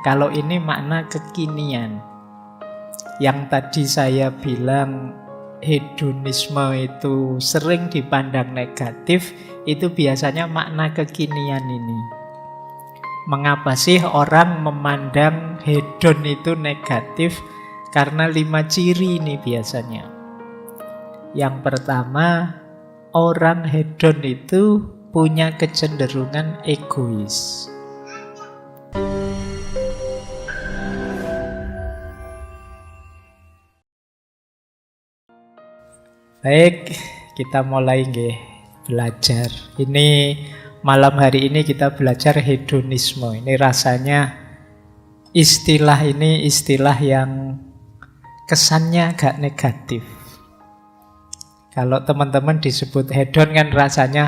Kalau ini makna kekinian. Yang tadi saya bilang hedonisme itu sering dipandang negatif, itu biasanya makna kekinian ini. Mengapa sih orang memandang hedon itu negatif? Karena 5 ciri ini biasanya. Yang pertama, orang hedon itu punya kecenderungan egois. Baik, kita mulai belajar. Ini malam hari ini kita belajar hedonisme. Ini rasanya istilah ini istilah yang kesannya agak negatif. Kalau teman-teman disebut hedon kan rasanya,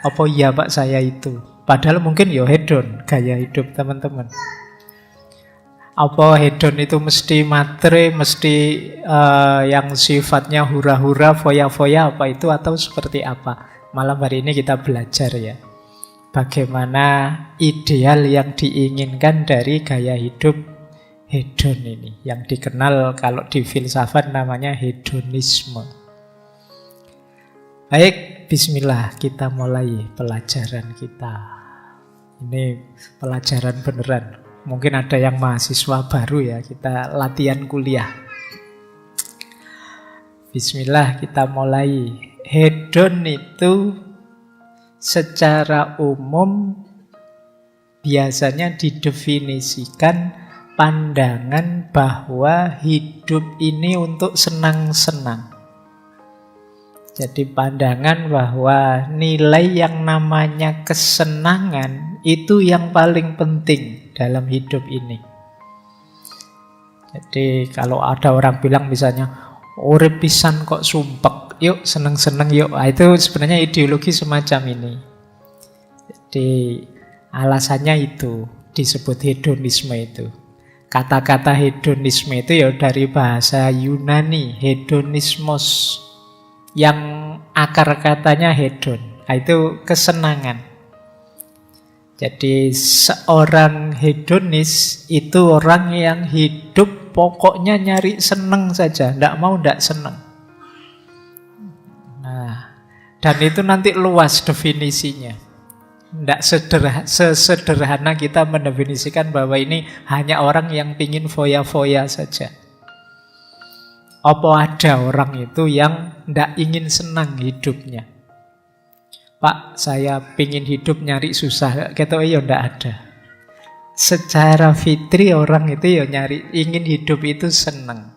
apa iya Pak saya itu? Padahal mungkin ya hedon, gaya hidup teman-teman. Apa hedon itu mesti matre, mesti yang sifatnya hura-hura, foya-foya apa itu, atau seperti apa? Malam hari ini kita belajar ya. Bagaimana ideal yang diinginkan dari gaya hidup hedon ini. Yang dikenal kalau di filsafat namanya hedonisme. Baik, bismillah kita mulai pelajaran kita. Ini pelajaran beneran. Mungkin ada yang mahasiswa baru ya, kita latihan kuliah. Bismillah kita mulai. Hedon itu secara umum biasanya didefinisikan pandangan bahwa hidup ini untuk senang-senang. Jadi pandangan bahwa nilai yang namanya kesenangan itu yang paling penting dalam hidup ini. Jadi kalau ada orang bilang misalnya, urip pisan kok sumpek, yuk seneng-seneng yuk. Nah, itu sebenarnya ideologi semacam ini. Jadi alasannya itu disebut hedonisme itu. Kata-kata hedonisme itu ya dari bahasa Yunani, hedonismos, yang akar katanya hedon. Nah, itu kesenangan. Jadi seorang hedonis itu orang yang hidup pokoknya nyari seneng saja, tidak mau tidak seneng. Nah, dan itu nanti luas definisinya. Tidak sesederhana kita mendefinisikan bahwa ini hanya orang yang pingin foya-foya saja. Apa ada orang itu yang tidak ingin senang hidupnya? Pak, saya pingin hidup nyari susah. Kata ya tidak ada. Secara fitri orang itu ya ingin hidup itu senang.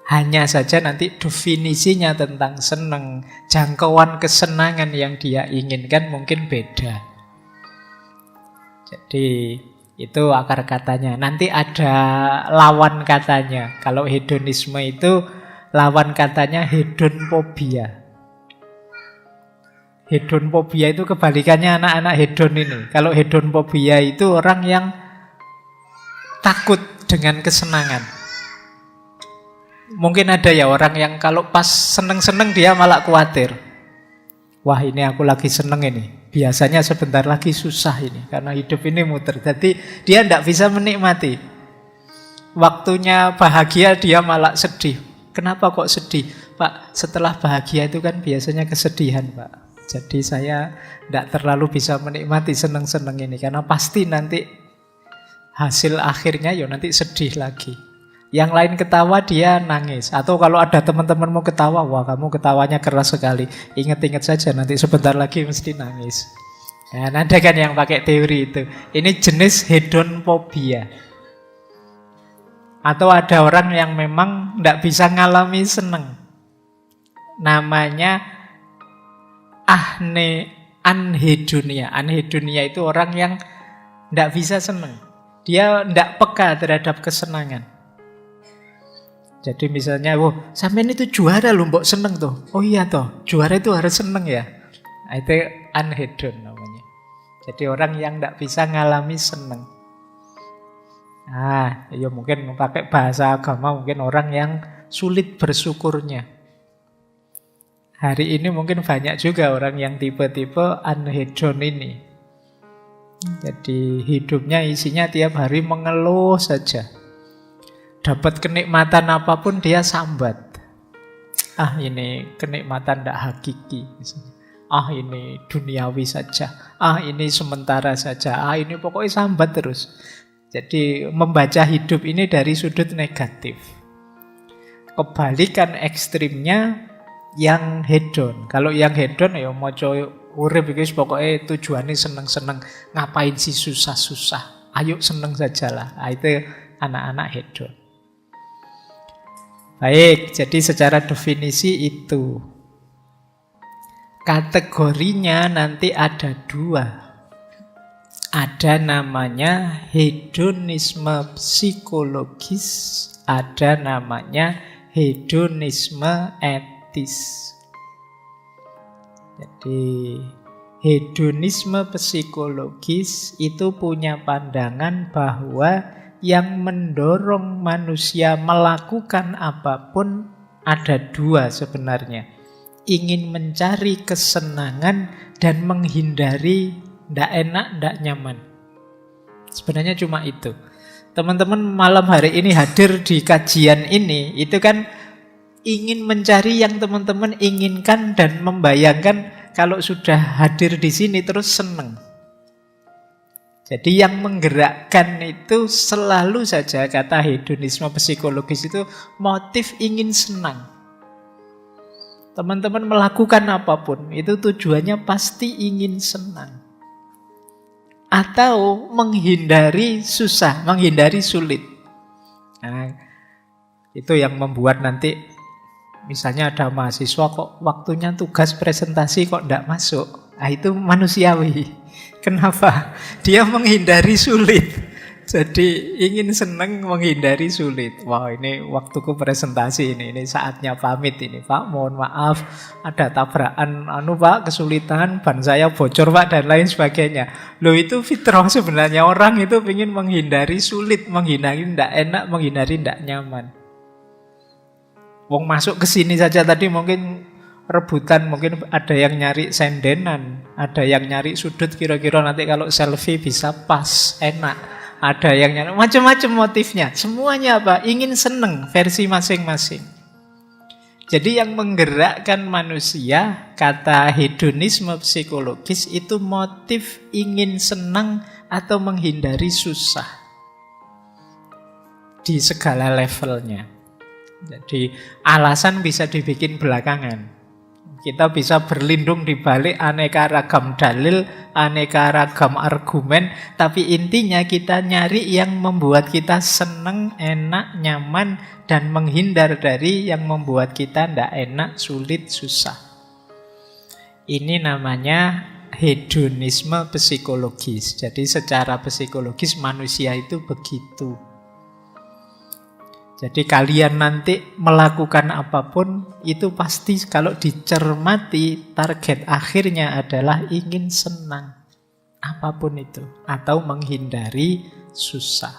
Hanya saja nanti definisinya tentang senang, jangkauan kesenangan yang dia inginkan mungkin beda. Jadi itu akar katanya. Nanti ada lawan katanya. Kalau hedonisme itu lawan katanya hedonfobia. Hedonfobia itu kebalikannya anak-anak hedon ini. Kalau hedonfobia itu orang yang takut dengan kesenangan. Mungkin ada ya orang yang kalau pas seneng-seneng dia malah khawatir. Wah, ini aku lagi seneng ini. Biasanya sebentar lagi susah ini. Karena hidup ini muter. Jadi dia tidak bisa menikmati. Waktunya bahagia dia malah sedih. Kenapa kok sedih? Pak, setelah bahagia itu kan biasanya kesedihan, Pak. Jadi saya tidak terlalu bisa menikmati seneng-seneng ini. Karena pasti nanti hasil akhirnya ya nanti sedih lagi. Yang lain ketawa dia nangis. Atau kalau ada teman-temanmu ketawa, wah kamu ketawanya keras sekali. Ingat-ingat saja nanti sebentar lagi mesti nangis. Nah, ada kan yang pakai teori itu. Ini jenis hedonfobia. Atau ada orang yang memang tidak bisa ngalami seneng. Namanya anhedonia. Anhedonia itu orang yang tidak bisa seneng. Dia tidak peka terhadap kesenangan. Jadi misalnya, sampean itu juara loh, mbok seneng tuh. Oh iya toh, juara itu harus seneng ya. Nah, itu anhedon namanya. Jadi orang yang tidak bisa ngalami seneng. Ah, ya mungkin pakai bahasa agama, mungkin orang yang sulit bersyukurnya. Hari ini mungkin banyak juga orang yang tipe-tipe anhedon ini. Jadi hidupnya isinya tiap hari mengeluh saja. Dapat kenikmatan apapun dia sambat. Ah, ini kenikmatan tidak hakiki misalnya. Ah, ini duniawi saja. Ah, ini sementara saja. Ah, ini pokoknya sambat terus. Jadi membaca hidup ini dari sudut negatif. Kebalikan ekstrimnya yang hedon. Kalau yang hedon ya moco urip iki pokoknya tujuannya seneng-seneng, ngapain sih susah-susah. Ayo seneng sajalah. Nah, itu anak-anak hedon. Baik, jadi secara definisi itu. Kategorinya nanti ada 2. Ada namanya hedonisme psikologis, ada namanya hedonisme etis. Jadi hedonisme psikologis itu punya pandangan bahwa yang mendorong manusia melakukan apapun ada 2 sebenarnya. Ingin mencari kesenangan dan menghindari ndak enak, ndak nyaman. Sebenarnya cuma itu. Teman-teman malam hari ini hadir di kajian ini, itu kan ingin mencari yang teman-teman inginkan dan membayangkan kalau sudah hadir di sini terus seneng. Jadi yang menggerakkan itu selalu saja kata hedonisme psikologis itu motif ingin senang. Teman-teman melakukan apapun itu tujuannya pasti ingin senang. Atau menghindari susah, menghindari sulit. Nah, itu yang membuat nanti misalnya ada mahasiswa kok waktunya tugas presentasi kok tidak masuk. Nah, itu manusiawi. Kenapa? Dia menghindari sulit. Jadi ingin senang menghindari sulit. Wah, ini waktuku presentasi ini saatnya pamit ini Pak. Mohon maaf ada tabrakan Pak, kesulitan, ban saya bocor Pak dan lain sebagainya. Loh, itu fitrah sebenarnya, orang itu ingin menghindari sulit, menghindari tidak enak, menghindari tidak nyaman. Wong masuk ke sini saja tadi mungkin rebutan, mungkin ada yang nyari sendenan, ada yang nyari sudut kira-kira nanti kalau selfie bisa pas, enak. Ada yang nyari macam-macam motifnya. Semuanya apa? Ingin seneng versi masing-masing. Jadi yang menggerakkan manusia, kata hedonisme psikologis itu motif ingin senang atau menghindari susah. Di segala levelnya. Jadi alasan bisa dibikin belakangan. Kita bisa berlindung di balik aneka ragam dalil, aneka ragam argumen, tapi intinya kita nyari yang membuat kita senang, enak, nyaman, dan menghindar dari yang membuat kita tidak enak, sulit, susah. Ini namanya hedonisme psikologis. Jadi secara psikologis manusia itu begitu. Jadi kalian nanti melakukan apapun itu pasti kalau dicermati target akhirnya adalah ingin senang. Apapun itu. Atau menghindari susah.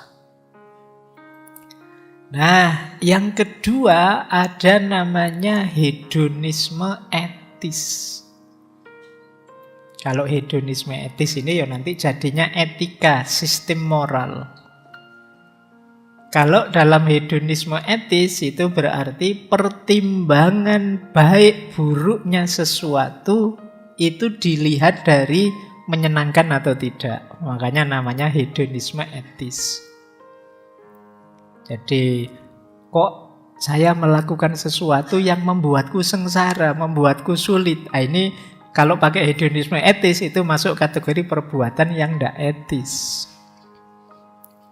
Nah, yang kedua ada namanya hedonisme etis. Kalau hedonisme etis ini ya nanti jadinya etika, sistem moral. Kalau dalam hedonisme etis itu berarti pertimbangan baik buruknya sesuatu itu dilihat dari menyenangkan atau tidak. Makanya namanya hedonisme etis. Jadi kok saya melakukan sesuatu yang membuatku sengsara, membuatku sulit. Nah, ini kalau pakai hedonisme etis itu masuk kategori perbuatan yang tidak etis.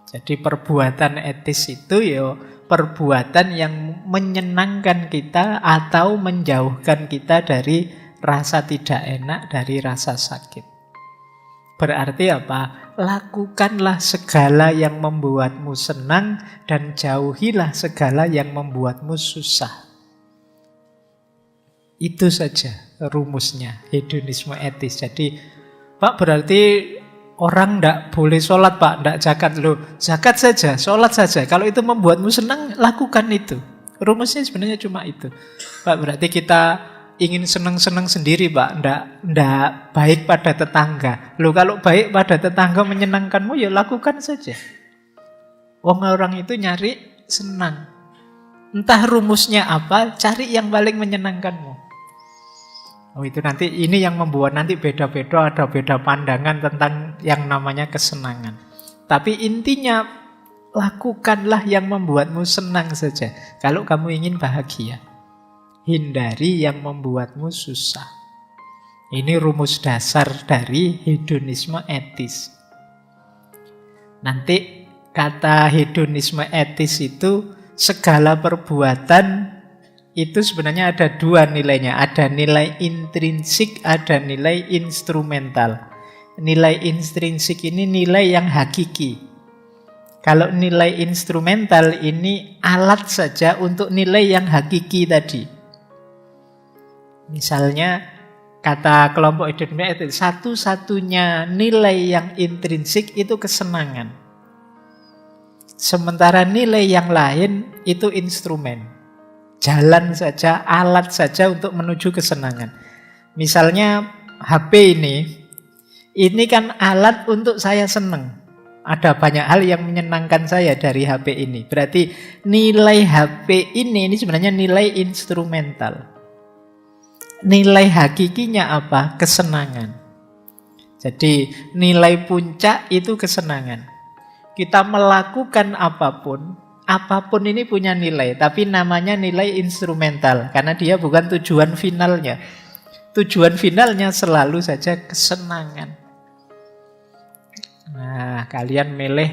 Jadi perbuatan etis itu ya perbuatan yang menyenangkan kita atau menjauhkan kita dari rasa tidak enak, dari rasa sakit. Berarti apa? Lakukanlah segala yang membuatmu senang dan jauhilah segala yang membuatmu susah. Itu saja rumusnya hedonisme etis. Jadi Pak berarti orang tidak boleh sholat Pak, tidak zakat. Loh, zakat saja, sholat saja. Kalau itu membuatmu senang, lakukan itu. Rumusnya sebenarnya cuma itu. Pak berarti kita ingin seneng-seneng sendiri, Pak. Ndak baik pada tetangga. Loh, kalau baik pada tetangga menyenangkanmu, ya lakukan saja. Orang itu nyari senang. Entah rumusnya apa, cari yang paling menyenangkanmu. Oh, itu nanti ini yang membuat nanti beda-beda, ada beda pandangan tentang yang namanya kesenangan. Tapi intinya, lakukanlah yang membuatmu senang saja. Kalau kamu ingin bahagia. Hindari yang membuatmu susah. Ini rumus dasar dari hedonisme etis. Nanti kata hedonisme etis itu segala perbuatan itu sebenarnya ada dua nilainya. Ada nilai intrinsik, ada nilai instrumental. Nilai intrinsik ini nilai yang hakiki. Kalau nilai instrumental ini alat saja untuk nilai yang hakiki tadi. Misalnya kata kelompok hedonisme itu satu-satunya nilai yang intrinsik itu kesenangan. Sementara nilai yang lain itu instrumen. Jalan saja, alat saja untuk menuju kesenangan. Misalnya HP ini kan alat untuk saya senang. Ada banyak hal yang menyenangkan saya dari HP ini. Berarti nilai HP ini sebenarnya nilai instrumental. Nilai hakikinya apa? Kesenangan. Jadi nilai puncak itu kesenangan. Kita melakukan apapun ini punya nilai. Tapi namanya nilai instrumental. Karena dia bukan tujuan finalnya. Tujuan finalnya selalu saja kesenangan. Nah, kalian milih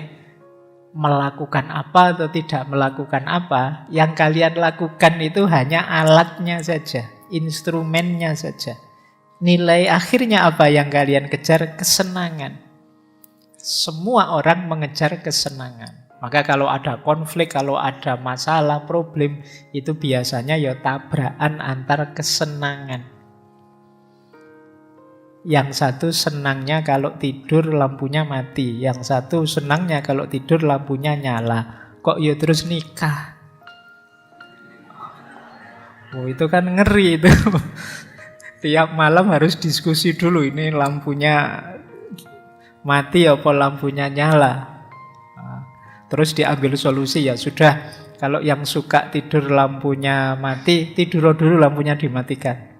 melakukan apa atau tidak melakukan apa. Yang kalian lakukan itu hanya alatnya saja. Instrumennya saja. Nilai akhirnya apa yang kalian kejar? Kesenangan. Semua orang mengejar kesenangan. Maka kalau ada konflik, kalau ada masalah, problem, itu biasanya ya tabrakan antar kesenangan. Yang satu senangnya kalau tidur lampunya mati, yang satu senangnya kalau tidur lampunya nyala. Kok ya terus nikah? Oh, itu kan ngeri itu. Tiap malam harus diskusi dulu, ini lampunya mati apa lampunya nyala. Terus diambil solusi, ya sudah, kalau yang suka tidur lampunya mati, tidur dulu lampunya dimatikan.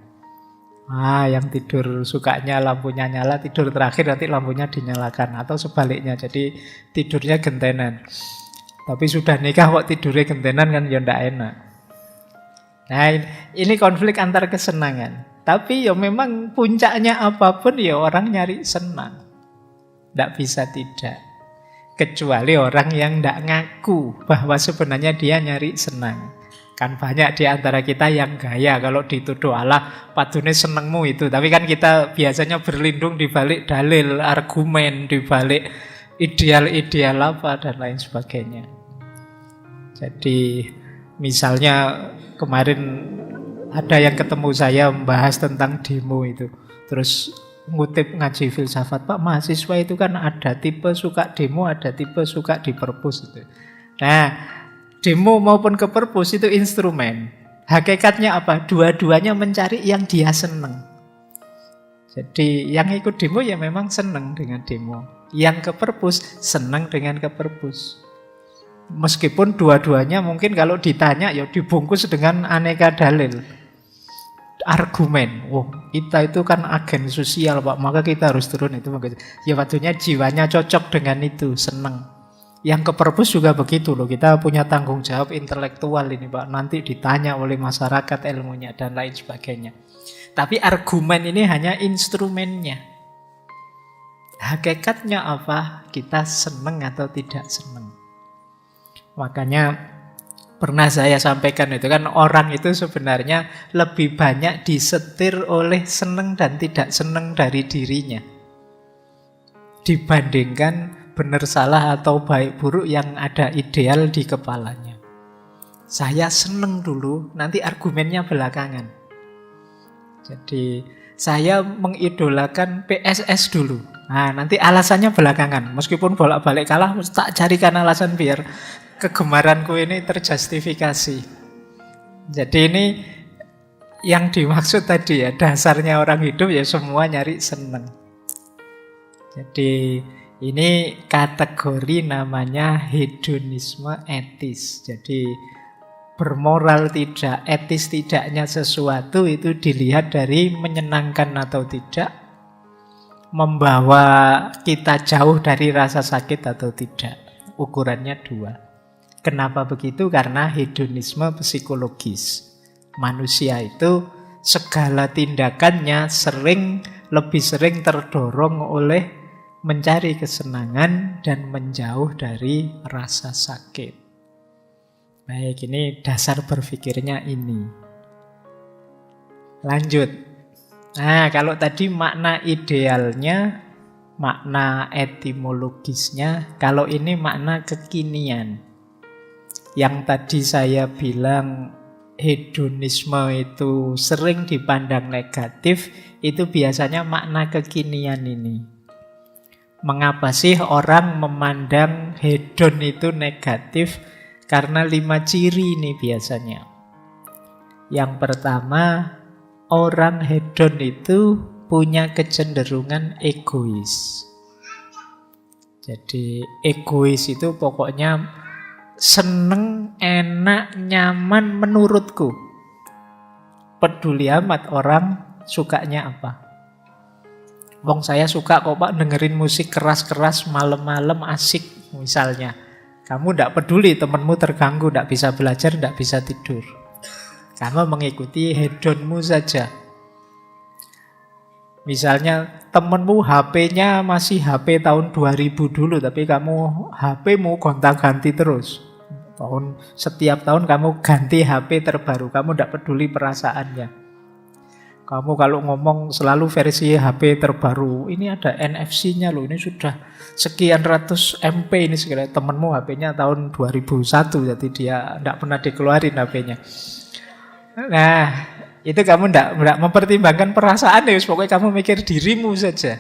Yang tidur sukanya lampunya nyala, tidur terakhir nanti lampunya dinyalakan. Atau sebaliknya, jadi tidurnya gentenan. Tapi sudah nikah kok tidurnya gentenan kan ya ndak enak. Nah, ini konflik antar kesenangan. Tapi ya memang puncaknya apapun ya orang nyari senang. Tidak bisa tidak. Kecuali orang yang tidak ngaku bahwa sebenarnya dia nyari senang. Kan banyak di antara kita yang gaya kalau dituduh Allah padune senengmu itu. Tapi kan kita biasanya berlindung di balik dalil, argumen, di balik ideal-ideal apa dan lain sebagainya. Jadi misalnya kemarin ada yang ketemu saya membahas tentang demo itu. Terus ngutip ngaji filsafat, Pak, mahasiswa itu kan ada tipe suka demo, ada tipe suka di perpus itu. Nah, demo maupun ke perpus itu instrumen. Hakikatnya apa? Dua-duanya mencari yang dia seneng. Jadi yang ikut demo ya memang seneng dengan demo. Yang ke perpus seneng dengan ke perpus. Meskipun dua-duanya mungkin kalau ditanya ya dibungkus dengan aneka dalil. Argumen, kita itu kan agen sosial, Pak, maka kita harus turun itu. Ya waktunya jiwanya cocok dengan itu, seneng. Yang ke perpus juga begitu loh, kita punya tanggung jawab intelektual ini, Pak. Nanti ditanya oleh masyarakat ilmunya dan lain sebagainya. Tapi argumen ini hanya instrumennya. Hakikatnya apa? Kita seneng atau tidak seneng. Makanya pernah saya sampaikan itu kan orang itu sebenarnya lebih banyak disetir oleh seneng dan tidak seneng dari dirinya. Dibandingkan benar salah atau baik buruk yang ada ideal di kepalanya. Saya seneng dulu, nanti argumennya belakangan. Jadi saya mengidolakan PSS dulu. Nah, nanti alasannya belakangan. Meskipun bolak-balik kalah, tak carikan alasan biar kegemaranku ini terjustifikasi. Jadi ini yang dimaksud tadi ya, dasarnya orang hidup ya semua nyari seneng. Jadi ini kategori namanya hedonisme etis. Jadi bermoral tidak, etis tidaknya sesuatu itu dilihat dari menyenangkan atau tidak, membawa kita jauh dari rasa sakit atau tidak. Ukurannya dua. Kenapa begitu? Karena hedonisme psikologis. Manusia itu segala tindakannya lebih sering terdorong oleh mencari kesenangan dan menjauh dari rasa sakit. Baik, ini dasar berpikirnya ini. Lanjut. Nah, kalau tadi makna idealnya, makna etimologisnya, kalau ini makna kekinian. Yang tadi saya bilang hedonisme itu sering dipandang negatif, itu biasanya makna kekinian ini. Mengapa sih orang memandang hedon itu negatif? Karena 5 ciri ini biasanya. Yang pertama, orang hedon itu punya kecenderungan egois. Jadi egois itu pokoknya seneng, enak, nyaman menurutku. Peduli amat orang sukanya apa. Wong saya suka kok Pak dengerin musik keras-keras malam-malam asik misalnya. Kamu tidak peduli temanmu terganggu, tidak bisa belajar, tidak bisa tidur. Kamu mengikuti hedonmu saja. Misalnya temanmu HP-nya masih HP tahun 2000 dulu, tapi kamu HP-mu gonta-ganti terus. Setiap tahun kamu ganti HP terbaru, kamu tidak peduli perasaannya. Kamu kalau ngomong selalu versi HP terbaru, ini ada NFC-nya loh, ini sudah sekian ratus MP ini segala. Temenmu HP-nya tahun 2001, jadi dia tidak pernah dikeluarin HP-nya. Nah, itu kamu tidak mempertimbangkan perasaan ya, pokoknya kamu mikir dirimu saja.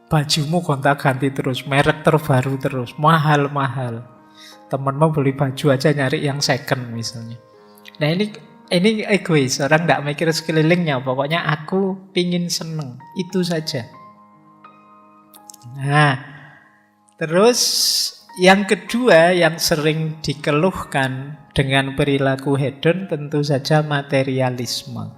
Bajumu gonta-ganti terus, merek terbaru terus, mahal-mahal. Temenmu beli baju aja nyari yang second misalnya. Nah ini egois, orang tidak mikir sekelilingnya. Pokoknya aku pingin seneng, itu saja. Nah, terus yang kedua yang sering dikeluhkan dengan perilaku hedon tentu saja materialisme.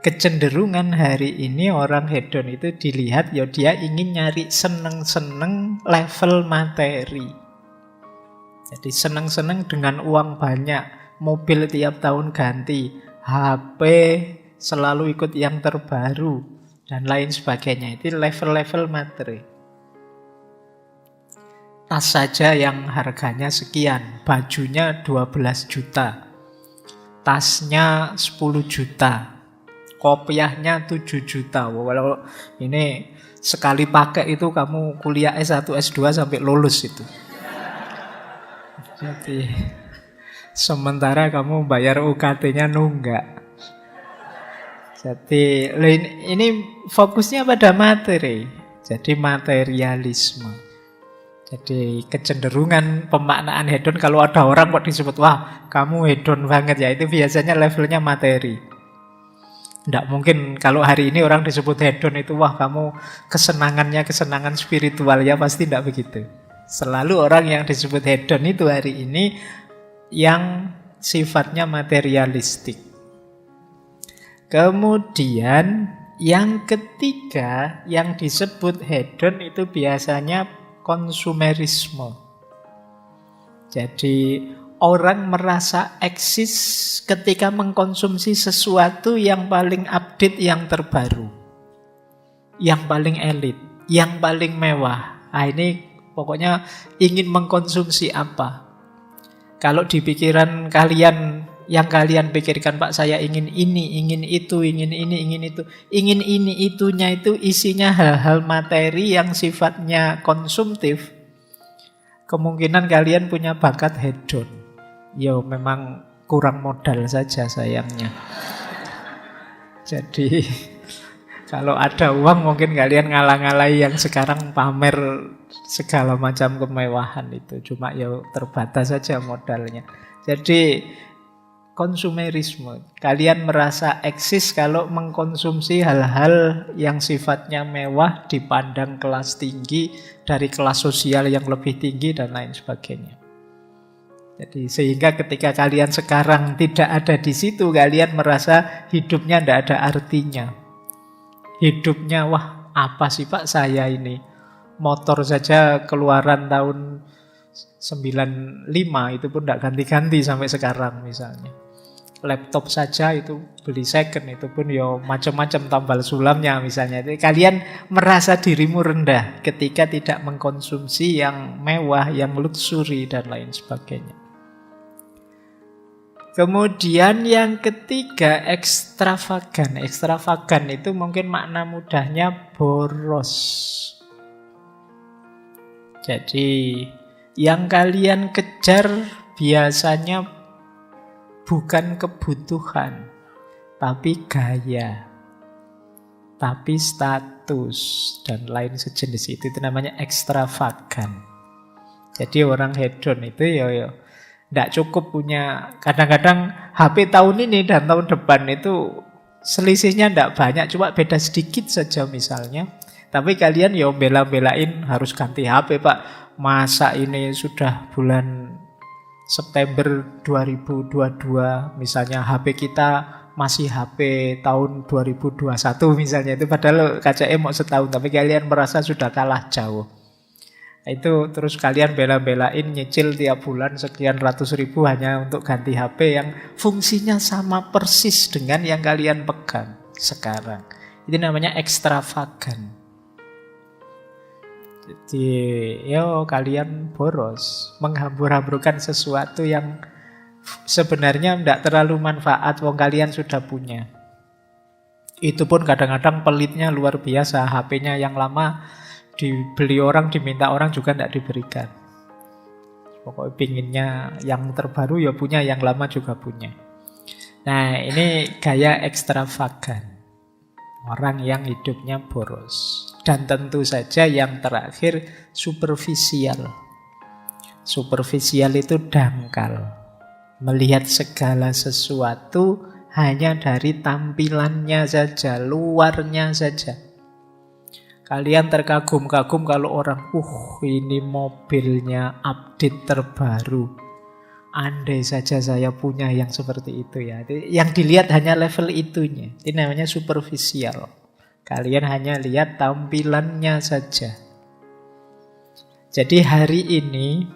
Kecenderungan hari ini orang hedon itu dilihat ya dia ingin nyari seneng-seneng level materi. Jadi seneng-seneng dengan uang banyak. Mobil tiap tahun ganti, HP selalu ikut yang terbaru, dan lain sebagainya. Itu level-level materi. Tas saja yang harganya sekian, bajunya 12 juta, tasnya 10 juta, kopiahnya 7 juta. Kalau ini sekali pakai itu kamu kuliah S1, S2 sampai lulus itu. Jadi sementara kamu bayar UKT-nya nunggak. Jadi ini fokusnya pada materi. Jadi materialisme. Jadi kecenderungan pemaknaan hedon, kalau ada orang kok disebut, wah kamu hedon banget ya, itu biasanya levelnya materi. Tidak mungkin kalau hari ini orang disebut hedon itu, wah kamu kesenangannya kesenangan spiritual, ya pasti tidak begitu. Selalu orang yang disebut hedon itu hari ini yang sifatnya materialistik. Kemudian yang ketiga yang disebut hedon itu biasanya konsumerisme. Jadi orang merasa eksis ketika mengkonsumsi sesuatu yang paling update, yang terbaru, yang paling elit, yang paling mewah. Nah, ini pokoknya ingin mengkonsumsi apa. Kalau di pikiran kalian, yang kalian pikirkan, Pak saya ingin ini, ingin itu, ingin ini, ingin itu. Ingin ini, itunya itu isinya hal-hal materi yang sifatnya konsumtif. Kemungkinan kalian punya bakat hedon. Ya memang kurang modal saja sayangnya. Jadi kalau ada uang mungkin kalian ngalah-ngalahi yang sekarang pamer segala macam kemewahan itu. Cuma ya terbatas saja modalnya. Jadi konsumerisme. Kalian merasa eksis kalau mengkonsumsi hal-hal yang sifatnya mewah, dipandang kelas tinggi, dari kelas sosial yang lebih tinggi, dan lain sebagainya. Jadi sehingga ketika kalian sekarang tidak ada di situ, kalian merasa hidupnya tidak ada artinya. Hidupnya, wah apa sih Pak saya ini? Motor saja keluaran tahun 95 itu pun tidak ganti-ganti sampai sekarang misalnya. Laptop saja itu beli second, itu pun ya macam-macam tambal sulamnya misalnya. Jadi kalian merasa dirimu rendah ketika tidak mengkonsumsi yang mewah, yang luxury dan lain sebagainya. Kemudian yang ketiga, ekstravagan. Ekstravagan itu mungkin makna mudahnya boros. Jadi yang kalian kejar biasanya bukan kebutuhan, tapi gaya, tapi status, dan lain sejenis itu namanya ekstravagan. Jadi orang hedon itu ya tidak cukup punya, kadang-kadang HP tahun ini dan tahun depan itu selisihnya tidak banyak, cuma beda sedikit saja misalnya. Tapi kalian ya bela-belain harus ganti HP Pak. Masa ini sudah bulan September 2022 misalnya HP kita masih HP tahun 2021 misalnya, itu padahal KCM mau setahun tapi kalian merasa sudah kalah jauh. Itu terus kalian bela-belain nyicil tiap bulan sekian ratus ribu hanya untuk ganti HP yang fungsinya sama persis dengan yang kalian pegang sekarang. Itu namanya ekstravagan. Jadi, kalian boros, menghambur-hamburkan sesuatu yang sebenarnya tidak terlalu manfaat, wong kalian sudah punya. Itu pun kadang-kadang pelitnya luar biasa, HP-nya yang lama dibeli orang, diminta orang juga tidak diberikan. Pokoknya pinginnya yang terbaru ya punya, yang lama juga punya. Nah, ini gaya ekstravagan. Orang yang hidupnya boros. Dan tentu saja yang terakhir superficial. Superficial itu dangkal. Melihat segala sesuatu hanya dari tampilannya saja, luarnya saja. Kalian terkagum-kagum kalau orang, ini mobilnya update terbaru. Andai saja saya punya yang seperti itu ya. Yang dilihat hanya level itunya. Ini namanya superficial. Kalian hanya lihat tampilannya saja. Jadi hari ini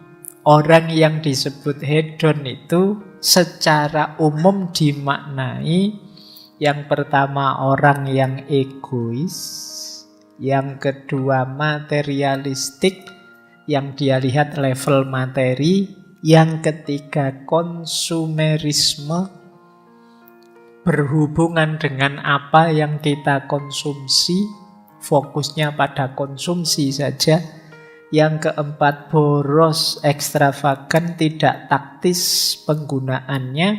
orang yang disebut hedon itu secara umum dimaknai yang pertama orang yang egois, yang kedua materialistik, yang dia lihat level materi, yang ketiga konsumerisme, berhubungan dengan apa yang kita konsumsi, fokusnya pada konsumsi saja. Yang keempat boros, ekstravagan, tidak taktis penggunaannya.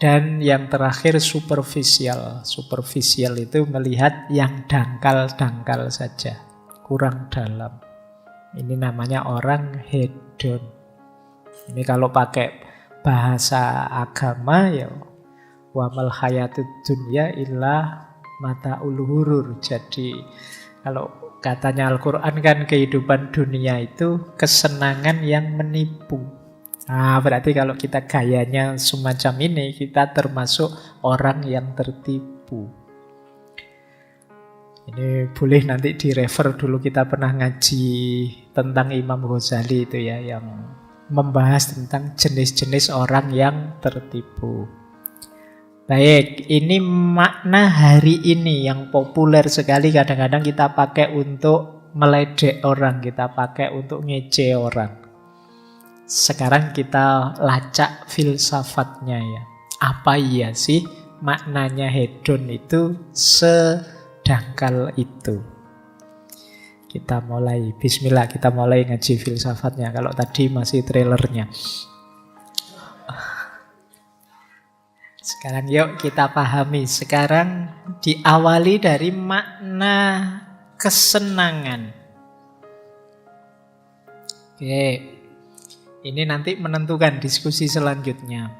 Dan yang terakhir superficial. Superficial itu melihat yang dangkal-dangkal saja, kurang dalam. Ini namanya orang hedon. Ini kalau pakai bahasa agama ya wa mal hayatud dunya illa mataul ghurur. Jadi kalau katanya Al-Qur'an kan kehidupan dunia itu kesenangan yang menipu. Nah, berarti kalau kita gayanya semacam ini, kita termasuk orang yang tertipu. Ini boleh nanti direfer dulu, kita pernah ngaji tentang Imam Ghazali itu ya, yang membahas tentang jenis-jenis orang yang tertipu. Baik, ini makna hari ini yang populer sekali, kadang-kadang kita pakai untuk meledek orang, kita pakai untuk ngece orang. Sekarang kita lacak filsafatnya ya. Apa iya sih maknanya hedon itu sedangkal itu? Kita mulai, bismillah, kita mulai ngaji filsafatnya. Kalau tadi masih trailernya. Sekarang yuk kita pahami. Sekarang diawali dari makna kesenangan. Oke, ini nanti menentukan diskusi selanjutnya.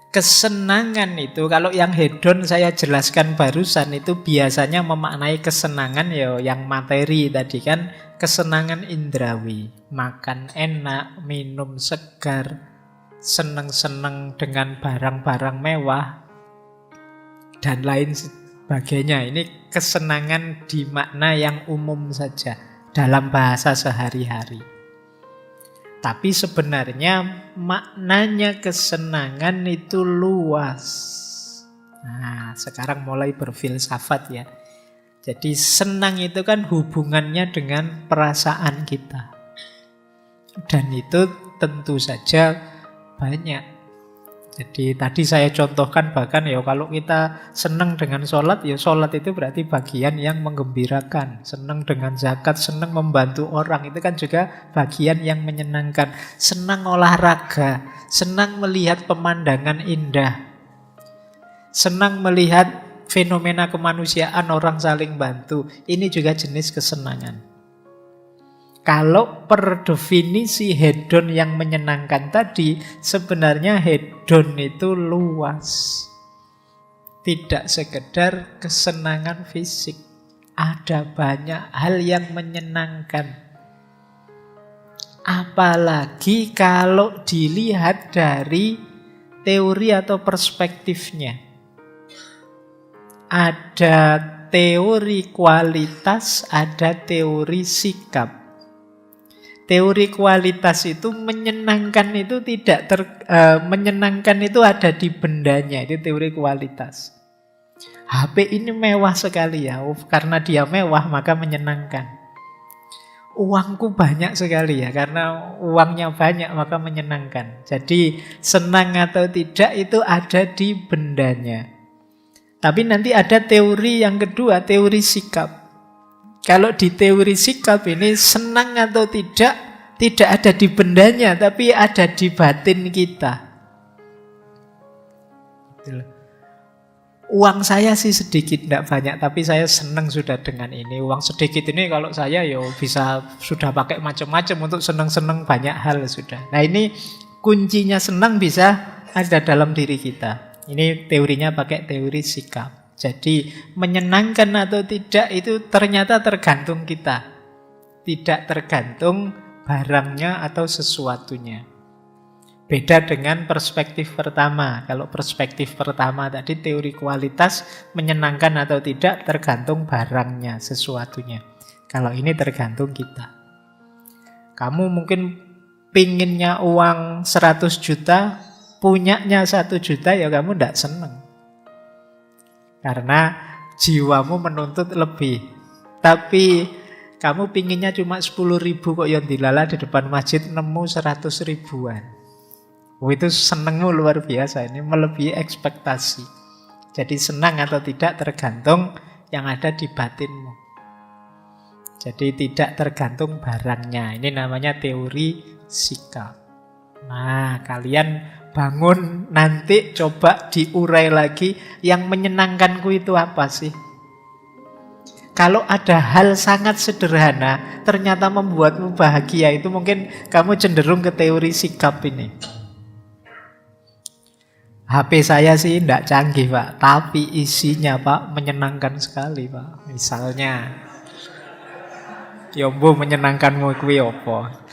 Kesenangan itu, kalau yang hedon saya jelaskan barusan, itu biasanya memaknai kesenangan ya yang materi tadi kan, kesenangan indrawi, makan enak, minum segar, seneng-seneng dengan barang-barang mewah, dan lain sebagainya. Ini kesenangan di makna yang umum saja, dalam bahasa sehari-hari. Tapi sebenarnya maknanya kesenangan itu luas. Nah, sekarang mulai berfilsafat ya. Jadi senang itu kan hubungannya dengan perasaan kita. Dan itu tentu saja banyak. Jadi tadi saya contohkan bahkan ya kalau kita senang dengan sholat, ya sholat itu berarti bagian yang menggembirakan. Senang dengan zakat, senang membantu orang, itu kan juga bagian yang menyenangkan. Senang olahraga, senang melihat pemandangan indah, senang melihat fenomena kemanusiaan orang saling bantu. Ini juga jenis kesenangan. Kalau per definisi hedon yang menyenangkan tadi, sebenarnya hedon itu luas. Tidak sekedar kesenangan fisik. Ada banyak hal yang menyenangkan. Apalagi kalau dilihat dari teori atau perspektifnya. Ada teori kualitas, ada teori sikap. Teori kualitas itu menyenangkan itu menyenangkan itu ada di bendanya, itu teori kualitas. HP ini mewah sekali ya, karena dia mewah maka menyenangkan. Uangku banyak sekali ya, karena uangnya banyak maka menyenangkan. Jadi senang atau tidak itu ada di bendanya. Tapi nanti ada teori yang kedua, teori sikap. Kalau di teori sikap ini senang atau tidak ada di bendanya, tapi ada di batin kita. Uang saya sih sedikit, tidak banyak, tapi saya senang sudah dengan ini. Uang sedikit ini kalau saya bisa sudah pakai macam-macam untuk senang-senang banyak hal sudah. Nah ini kuncinya senang bisa ada dalam diri kita. Ini teorinya pakai teori sikap. Jadi menyenangkan atau tidak itu ternyata tergantung kita. Tidak tergantung barangnya atau sesuatunya. Beda dengan perspektif pertama. Kalau perspektif pertama tadi teori kualitas, menyenangkan atau tidak tergantung barangnya, sesuatunya. Kalau ini tergantung kita. Kamu mungkin pinginnya uang 100 juta, punyanya 1 juta, ya kamu tidak senang. Karena jiwamu menuntut lebih. Tapi kamu pinginnya cuma 10.000 kok yang dilala di depan masjid nemu 100 ribuan. Itu senengmu luar biasa. Ini melebihi ekspektasi. Jadi senang atau tidak tergantung yang ada di batinmu. Jadi tidak tergantung barangnya. Ini namanya teori sikap. Nah, kalian bangun nanti coba diurai lagi, yang menyenangkanku itu apa sih? Kalau ada hal sangat sederhana ternyata membuatmu bahagia, itu mungkin kamu cenderung ke teori sikap ini. HP saya sih tidak canggih Pak, tapi isinya Pak menyenangkan sekali Pak. Misalnya Yombo menyenangkanmu kuwi apa?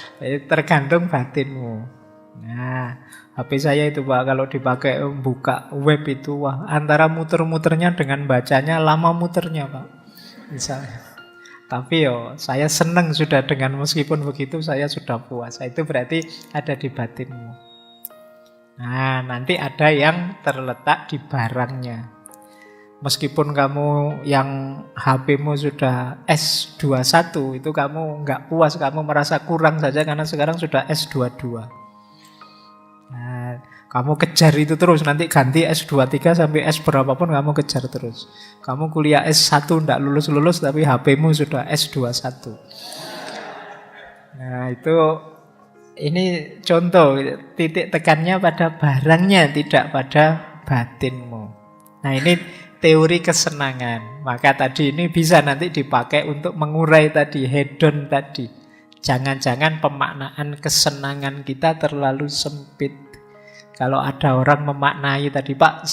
Tergantung batinmu. Nah, HP saya itu Pak, kalau dipakai buka web itu, wah, antara muter-muternya dengan bacanya lama muternya Pak, misalnya. Tapi saya senang sudah dengan meskipun begitu saya sudah puas. Itu berarti ada di batinmu. Nah, nanti ada yang terletak di barangnya. Meskipun kamu yang HP-mu sudah S21, itu kamu nggak puas, kamu merasa kurang saja karena sekarang sudah S22. Nah, kamu kejar itu terus, nanti ganti S23 sampai S berapapun kamu kejar terus. Kamu kuliah S1 tidak lulus-lulus tapi HP-mu sudah S21. Nah, ini contoh, titik tekannya pada barangnya, tidak pada batinmu. Nah, ini teori kesenangan. Maka tadi ini bisa nanti dipakai untuk mengurai tadi, hedon tadi. Jangan-jangan pemaknaan kesenangan kita terlalu sempit. Kalau ada orang memaknai tadi, Pak,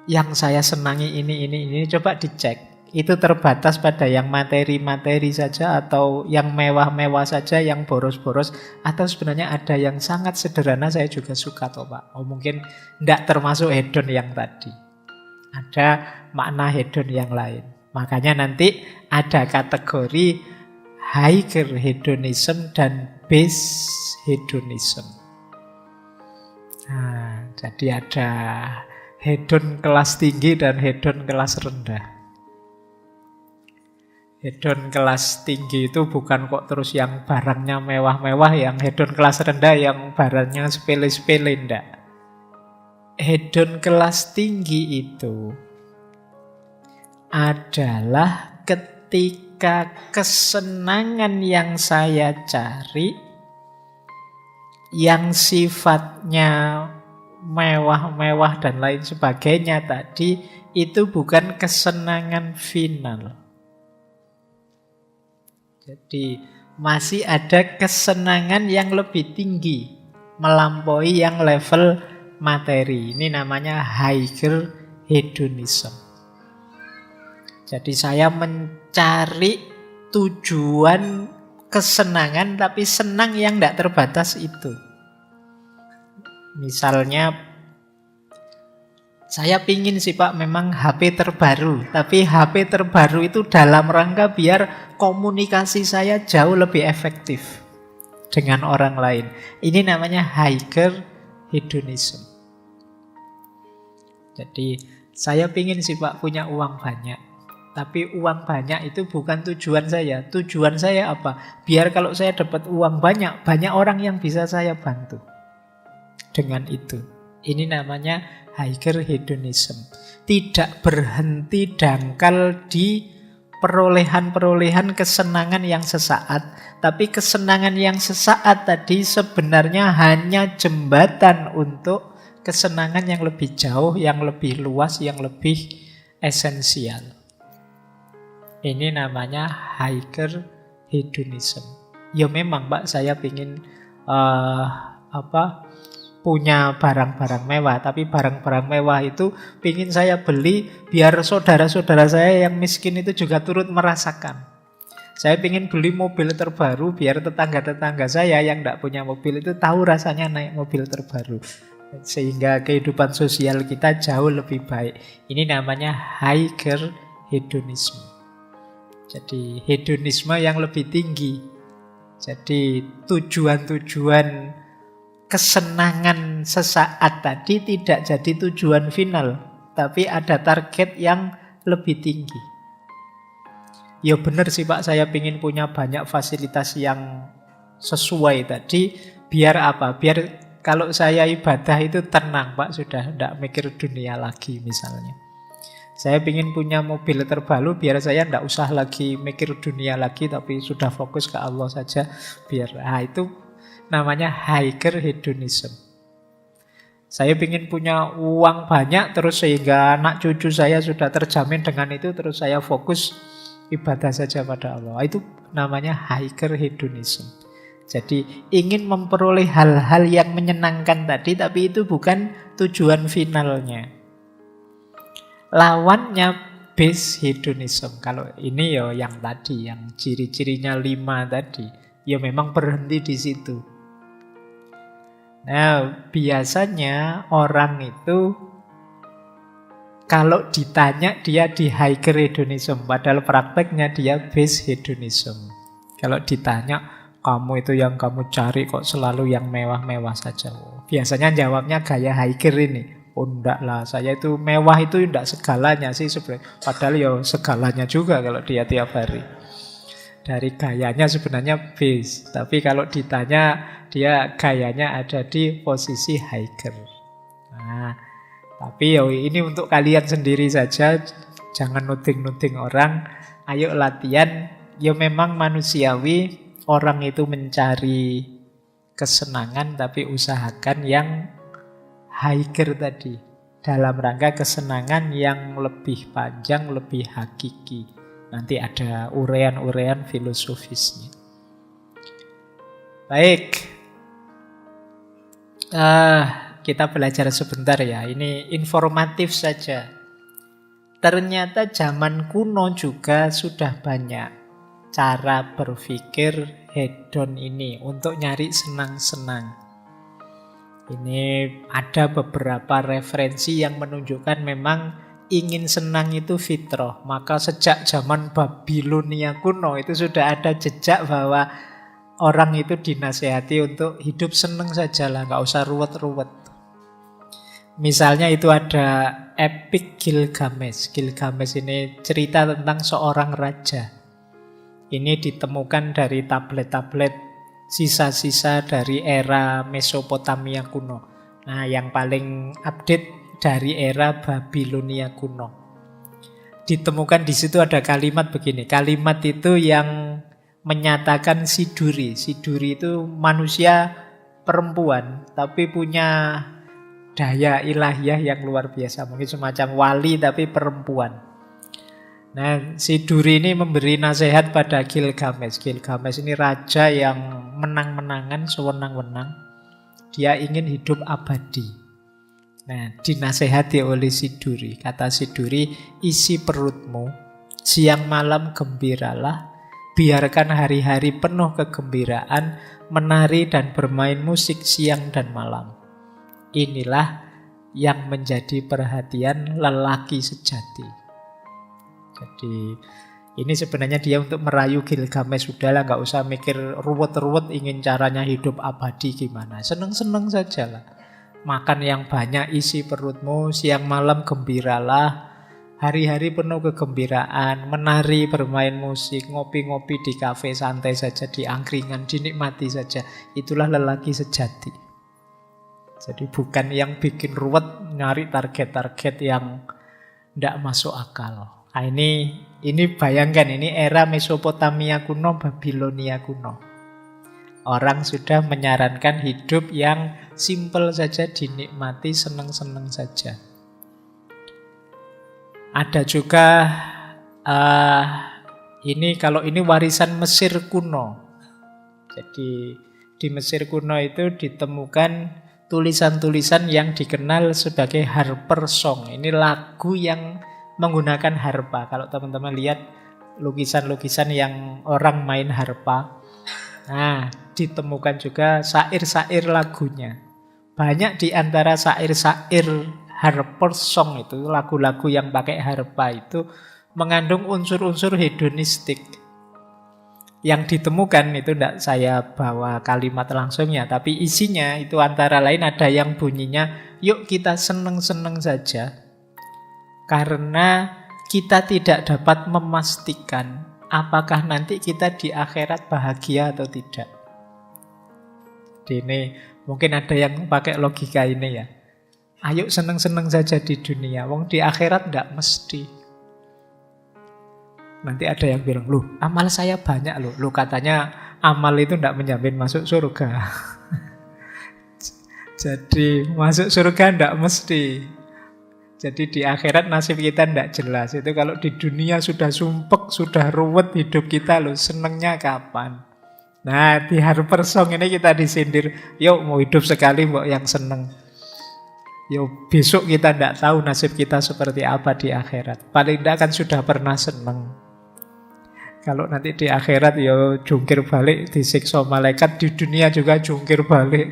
yang saya senangi ini, coba dicek. Itu terbatas pada yang materi-materi saja atau yang mewah-mewah saja, yang boros-boros, atau sebenarnya ada yang sangat sederhana saya juga suka toh, Pak. Oh, mungkin tidak termasuk hedon yang tadi. Ada makna hedon yang lain. Makanya nanti ada kategori higher hedonism dan base hedonism. Nah, jadi ada hedon kelas tinggi dan hedon kelas rendah. Hedon kelas tinggi itu bukan kok terus yang barangnya mewah-mewah, yang hedon kelas rendah yang barangnya sepele-sepele, enggak. Hedon kelas tinggi itu adalah ketika kesenangan yang saya cari, yang sifatnya mewah-mewah dan lain sebagainya tadi, itu bukan kesenangan final. Jadi masih ada kesenangan yang lebih tinggi, melampaui yang level materi. Ini namanya higher hedonism. Jadi saya mencari tujuan kesenangan, tapi senang yang tidak terbatas itu. Misalnya saya pingin sih Pak memang HP terbaru, tapi HP terbaru itu dalam rangka biar komunikasi saya jauh lebih efektif dengan orang lain. Ini namanya higher hedonism. Jadi saya pingin sih Pak punya uang banyak, tapi uang banyak itu bukan tujuan saya. Tujuan saya apa? Biar kalau saya dapat uang banyak, banyak orang yang bisa saya bantu dengan itu. Ini namanya higher hedonism. Tidak berhenti dangkal di perolehan-perolehan kesenangan yang sesaat. Tapi kesenangan yang sesaat tadi sebenarnya hanya jembatan untuk kesenangan yang lebih jauh, yang lebih luas, yang lebih esensial. Ini namanya higher hedonism. Ya memang Pak, saya ingin punya barang-barang mewah, tapi barang-barang mewah itu pingin saya beli biar saudara-saudara saya yang miskin itu juga turut merasakan. Saya pingin beli mobil terbaru biar tetangga-tetangga saya yang tidak punya mobil itu tahu rasanya naik mobil terbaru. Sehingga kehidupan sosial kita jauh lebih baik. Ini namanya higher hedonism. Jadi hedonisme yang lebih tinggi. Jadi tujuan-tujuan kesenangan sesaat tadi tidak jadi tujuan final, tapi ada target yang lebih tinggi. Ya benar sih Pak, saya ingin punya banyak fasilitas yang sesuai tadi. Biar apa? Biar kalau saya ibadah itu tenang Pak, sudah tidak mikir dunia lagi misalnya. Saya ingin punya mobil terbaru biar saya tidak usah lagi mikir dunia lagi, tapi sudah fokus ke Allah saja. Itu namanya higher hedonism. Saya ingin punya uang banyak terus sehingga anak cucu saya sudah terjamin dengan itu, terus saya fokus ibadah saja pada Allah. Itu namanya higher hedonism. Jadi ingin memperoleh hal-hal yang menyenangkan tadi, tapi itu bukan tujuan finalnya. Lawannya base hedonism. Kalau ini ya yang tadi, yang ciri-cirinya 5 tadi, ya memang berhenti di situ. Nah, biasanya orang itu kalau ditanya dia di higher hedonism, padahal prakteknya dia base hedonism. Kalau ditanya, kamu itu yang kamu cari kok selalu yang mewah-mewah saja. Biasanya jawabnya gaya higher ini. Oh enggak lah, saya itu mewah itu enggak segalanya sih sebenarnya. Padahal ya segalanya juga kalau dia tiap hari. Dari gayanya sebenarnya base, tapi kalau ditanya dia gayanya ada di posisi higher. Nah, tapi ya ini untuk kalian sendiri saja, jangan nuding-nuding orang. Ayo latihan, ya memang manusiawi orang itu mencari kesenangan, tapi usahakan yang higher tadi, dalam rangka kesenangan yang lebih panjang, lebih hakiki. Nanti ada urean-urean filosofisnya. Baik. Kita belajar sebentar ya. Ini informatif saja. Ternyata zaman kuno juga sudah banyak cara berpikir hedon ini untuk nyari senang-senang. Ini ada beberapa referensi yang menunjukkan memang ingin senang itu fitrah. Maka sejak zaman Babilonia kuno itu sudah ada jejak bahwa orang itu dinasehati untuk hidup senang saja lah, nggak usah ruwet-ruwet. Misalnya itu ada Epic Gilgamesh. Gilgamesh ini cerita tentang seorang raja. Ini ditemukan dari tablet-tablet sisa-sisa dari era Mesopotamia kuno. Nah, yang paling update dari era Babilonia kuno. Ditemukan di situ ada kalimat begini. Kalimat itu yang menyatakan Siduri. Siduri itu manusia perempuan, tapi punya daya ilahiyah yang luar biasa. Mungkin semacam wali tapi perempuan. Nah, Siduri ini memberi nasihat pada Gilgamesh. Gilgamesh ini raja yang menang-menangan, sewenang-wenang. Dia ingin hidup abadi. Nah, dinasehati oleh Siduri. Kata Siduri, isi perutmu, siang malam gembiralah, biarkan hari-hari penuh kegembiraan, menari dan bermain musik siang dan malam. Inilah yang menjadi perhatian lelaki sejati. Jadi ini sebenarnya dia untuk merayu Gilgamesh. Sudahlah, gak usah mikir ruwet-ruwet ingin caranya hidup abadi gimana. Seneng-seneng saja lah. Makan yang banyak, isi perutmu, siang malam gembiralah, hari-hari penuh kegembiraan, menari, bermain musik, ngopi-ngopi di kafe, santai saja, di angkringan, dinikmati saja. Itulah lelaki sejati. Jadi bukan yang bikin ruwet, nyari target-target yang tidak masuk akal. Nah, ini bayangkan, ini era Mesopotamia kuno, Babilonia kuno. Orang sudah menyarankan hidup yang simple saja, dinikmati, senang-senang saja. Ada juga kalau ini warisan Mesir kuno. Jadi di Mesir kuno itu ditemukan tulisan-tulisan yang dikenal sebagai harper song. Ini lagu yang menggunakan harpa. Kalau teman-teman lihat lukisan-lukisan yang orang main harpa, nah, ditemukan juga syair-syair lagunya. Banyak di antara syair-syair harper song itu, lagu-lagu yang pakai harpa itu mengandung unsur-unsur hedonistik. Yang ditemukan itu tidak saya bawa kalimat langsungnya, tapi isinya itu antara lain ada yang bunyinya, yuk kita seneng-seneng saja, karena kita tidak dapat memastikan apakah nanti kita di akhirat bahagia atau tidak. Ini mungkin ada yang pakai logika ini ya. Ayo seneng-seneng saja di dunia, wong di akhirat tidak mesti. Nanti ada yang bilang, loh amal saya banyak loh. Loh katanya amal itu tidak menjamin masuk surga. Jadi masuk surga tidak mesti. Jadi di akhirat nasib kita tidak jelas. Itu kalau di dunia sudah sumpek, sudah ruwet hidup kita loh, senengnya kapan? Nah, di Harper Song ini kita disindir, yuk mau hidup sekali mbok yang seneng. Yuk besok kita tidak tahu nasib kita seperti apa di akhirat. Paling tidak kan sudah pernah seneng. Kalau nanti di akhirat ya jungkir balik, disiksa malaikat, di dunia juga jungkir balik.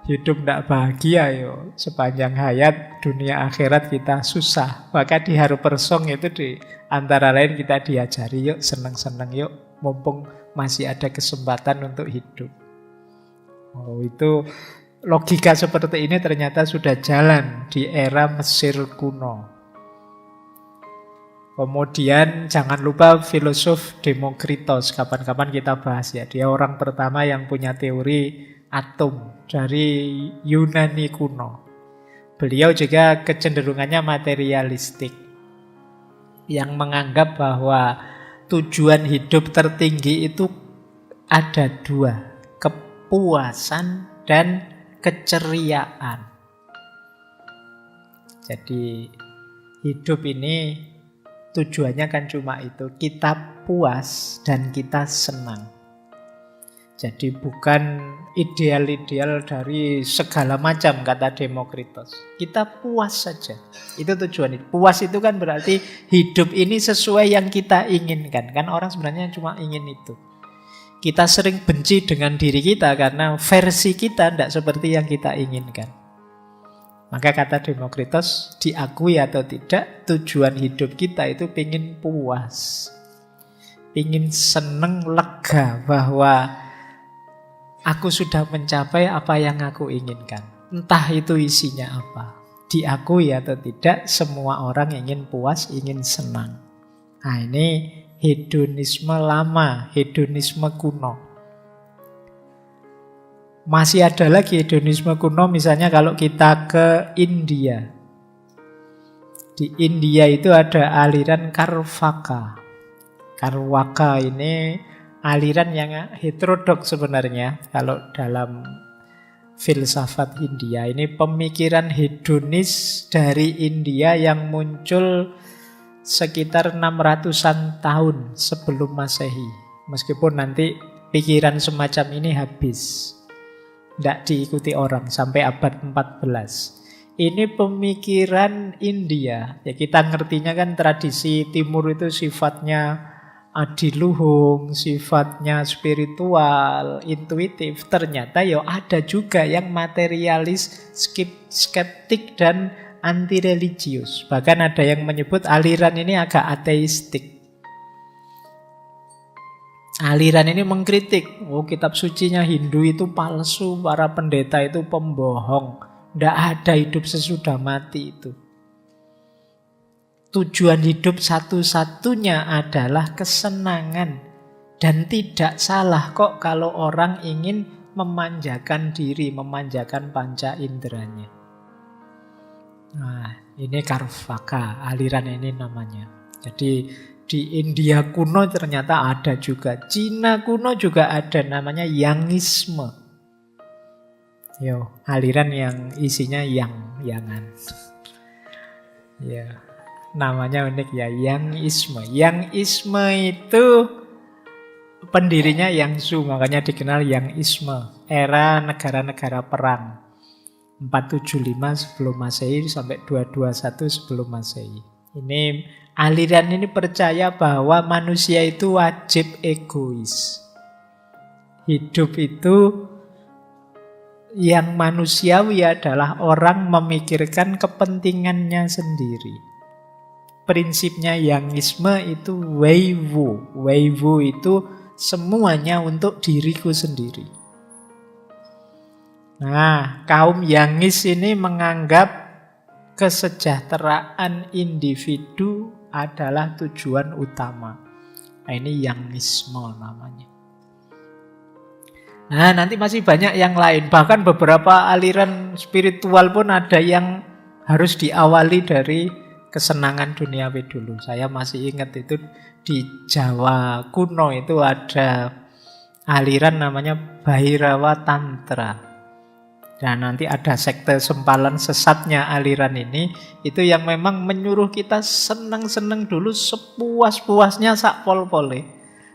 Hidup tidak bahagia yo, sepanjang hayat, dunia akhirat kita susah. Maka di Harper Song itu di antara lain kita diajari, yuk seneng-seneng yuk, mumpung masih ada kesempatan untuk hidup. Oh, itu logika seperti ini ternyata sudah jalan di era Mesir kuno. Kemudian jangan lupa filosof Demokritos, kapan-kapan kita bahas ya. Dia orang pertama yang punya teori atom dari Yunani kuno. Beliau juga kecenderungannya materialistik, yang menganggap bahwa tujuan hidup tertinggi itu ada dua, kepuasan dan keceriaan. Jadi hidup ini tujuannya kan cuma itu, kita puas dan kita senang. Jadi bukan ideal-ideal dari segala macam, kata Demokritos. Kita puas saja. Itu tujuan itu. Puas itu kan berarti hidup ini sesuai yang kita inginkan. Kan orang sebenarnya cuma ingin itu. Kita sering benci dengan diri kita karena versi kita tidak seperti yang kita inginkan. Maka kata Demokritos, diakui atau tidak, tujuan hidup kita itu pengen puas. Pengen seneng, lega bahwa aku sudah mencapai apa yang aku inginkan. Entah itu isinya apa. Diakui atau tidak, semua orang ingin puas, ingin senang. Nah, ini hedonisme lama, hedonisme kuno. Masih ada lagi hedonisme kuno, misalnya kalau kita ke India. Di India itu ada aliran Karvaka. Karvaka ini aliran yang heterodoks sebenarnya. Kalau dalam filsafat India, ini pemikiran hedonis dari India yang muncul sekitar 600-an tahun sebelum Masehi. Meskipun nanti pikiran semacam ini habis, tidak diikuti orang sampai abad 14. Ini pemikiran India. Ya kita ngertinya kan tradisi timur itu sifatnya adiluhung, sifatnya spiritual, intuitif. Ternyata ya ada juga yang materialis, skeptik dan anti religius. Bahkan ada yang menyebut aliran ini agak ateistik. Aliran ini mengkritik, kitab sucinya Hindu itu palsu, para pendeta itu pembohong, tidak ada hidup sesudah mati itu. Tujuan hidup satu-satunya adalah kesenangan. Dan tidak salah kok kalau orang ingin memanjakan diri, memanjakan panca inderanya. Nah, ini Karvaka, aliran ini namanya. Jadi di India kuno ternyata ada juga. Cina kuno juga ada, namanya Yangisme. Aliran yang isinya yang-yangan. Ya. Namanya unik ya, Yangisme. Yangisme itu pendirinya Yangzu, makanya dikenal Yangisme. Era negara-negara perang. 475 sebelum Masehi sampai 221 sebelum Masehi. Ini aliran ini percaya bahwa manusia itu wajib egois. Hidup itu yang manusiawi adalah orang memikirkan kepentingannya sendiri. Prinsipnya Yangisme itu Weiwu. Weiwu itu semuanya untuk diriku sendiri. Nah, kaum Yangis ini menganggap kesejahteraan individu adalah tujuan utama. Nah, ini Yangisme namanya. Nah, nanti masih banyak yang lain. Bahkan beberapa aliran spiritual pun ada yang harus diawali dari kesenangan duniawi dulu. Saya masih ingat itu di Jawa kuno itu ada aliran namanya Bhairawa Tantra. Dan nanti ada sekte sempalan sesatnya aliran ini, itu yang memang menyuruh kita senang-senang dulu sepuas-puasnya sak pol-pole.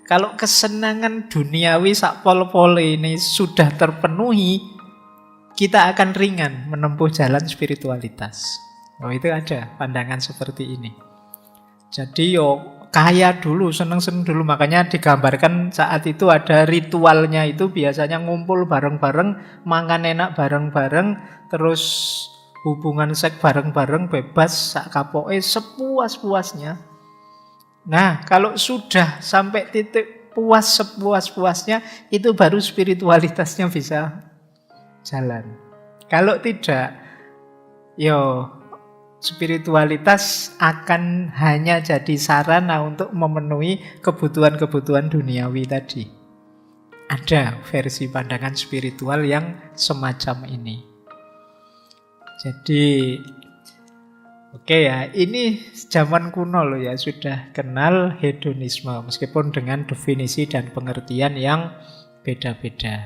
Kalau kesenangan duniawi sak pol-pole ini sudah terpenuhi, kita akan ringan menempuh jalan spiritualitas. Itu ada pandangan seperti ini. Jadi kaya dulu, seneng-seneng dulu. Makanya digambarkan saat itu ada ritualnya itu biasanya ngumpul bareng-bareng, mangan enak bareng-bareng, terus hubungan seks bareng-bareng, bebas, sak kapoke, sepuas-puasnya. Nah, kalau sudah sampai titik puas sepuas-puasnya, itu baru spiritualitasnya bisa jalan. Kalau tidak, spiritualitas akan hanya jadi sarana untuk memenuhi kebutuhan-kebutuhan duniawi tadi. Ada versi pandangan spiritual yang semacam ini. Jadi, ya, ini zaman kuno loh ya, sudah kenal hedonisme, meskipun dengan definisi dan pengertian yang beda-beda.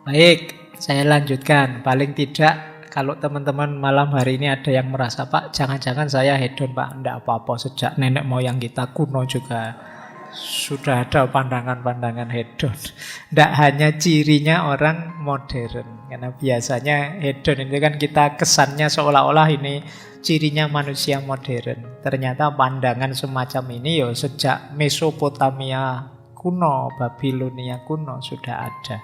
Baik, saya lanjutkan. Paling tidak, kalau teman-teman malam hari ini ada yang merasa, Pak, jangan-jangan saya hedon, Pak. Tidak apa-apa, sejak nenek moyang kita kuno juga sudah ada pandangan-pandangan hedon. Tidak hanya cirinya orang modern. Karena biasanya hedon itu kan kita kesannya seolah-olah ini cirinya manusia modern. Ternyata pandangan semacam ini ya sejak Mesopotamia kuno, Babilonia kuno sudah ada.